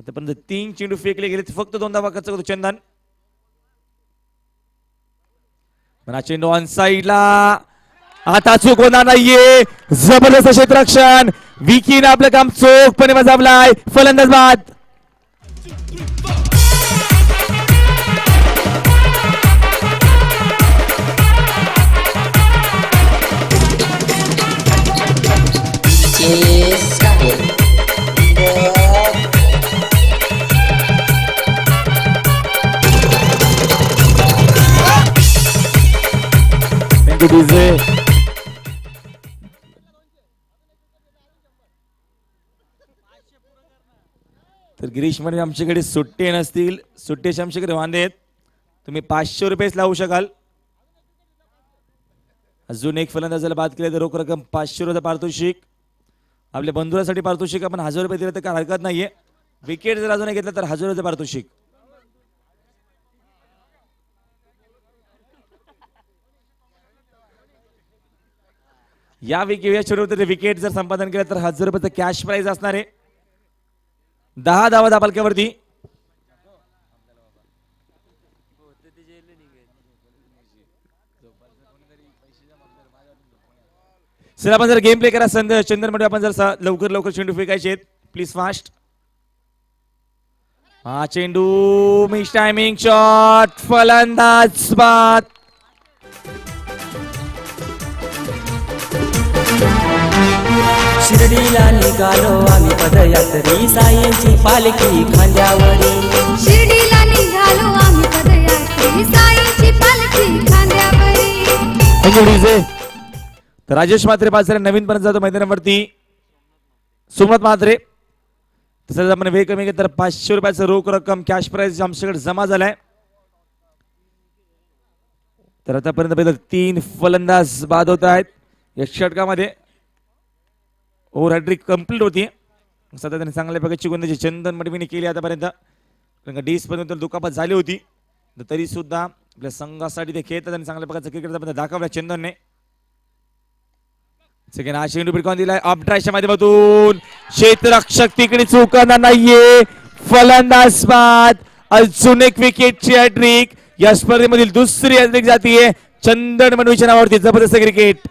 आतापर्यंत 3 चेंडू फेकले गेले, फक्त 2 धावा खर्च करतो चंदन. पण हा चेंडू ऑन साइडला, आता चूक होणार नाहीये. जबरदस्त क्षेत्ररक्षण, विकीने आपलं काम चोखपणे बजावलाय. फलंदाज बाद. Thank you DJ. तर गिरीश म्हणजे आमच्याकडे सुट्टे नसतील, सुट्टेचे आमच्याकडे वांदे आहेत. तुम्ही 500 रुपयेच लावू शकाल. अजून एक फलंदाजाला बाद केले तर रोख रक्कम 500 रुपये पारितोषिक. आपल्या बंधुरासाठी पारितोषिक आपण 1000 रुपये दिले तर काय हरकत नाहीये. विकेट जर अजून घेतलं तर 1000 रुपये पारितोषिक. या विकेट जर संपादन केलं तर 1000 रुपयाचं कॅश प्राइज असणार आहे. 10 धावा धापालक्यावरती. सर आपण जर गेम प्ले करा चंदन मध्ये, आपण जर लवकर चेंडू फेकायचे आहेत प्लीज फास्ट. हा चेंडू मिस टायमिंग शॉट, फलंदाज बाद. शिर्डीला निघालो आम्ही पदयात्री, साईंची पालखी खांद्यावरी. शिर्डीला निघालो आम्ही पदयात्री, साईंची पालखी खांद्यावरी. Thank you DJ. तर राजेश म्हात्रे पाच नवीन पर्यंत जातो मैदानावरती. सोमनाथ म्हात्रे तसंच आपण वेळ कमी घेत तर 500 रुपयाचं रोख रक्कम कॅश प्राइज आमच्याकडे जमा झालाय. तर आतापर्यंत पहिलं 3 फलंदाज बाद होत आहेत या षटकामध्ये. ओव्हर हॅट्रिक कंप्लीट होती. सध्या त्यांनी चांगल्या प्रकारची गोंदाची चंदन मडवीने केली आतापर्यंत. कारण डीस पर्यंत दुखापत झाली होती, तरी सुद्धा आपल्या संघासाठी ते खेळतात आणि चांगल्या प्रकारचा क्रिकेट दाखवला चंदनने. सेकंड हा चेंडू पिटकावून दिलाय अपड्रायच्या माध्यमातून. क्षेत्ररक्षक तिकडे चुकणार नाहीये. फलंदाज बाद. अजून एक विकेटची हॅट्रिक. या स्पर्धेमधील दुसरी हॅट्रिक जातीये चंदन मडवीच्या नावावरती. जबरदस्त क्रिकेट.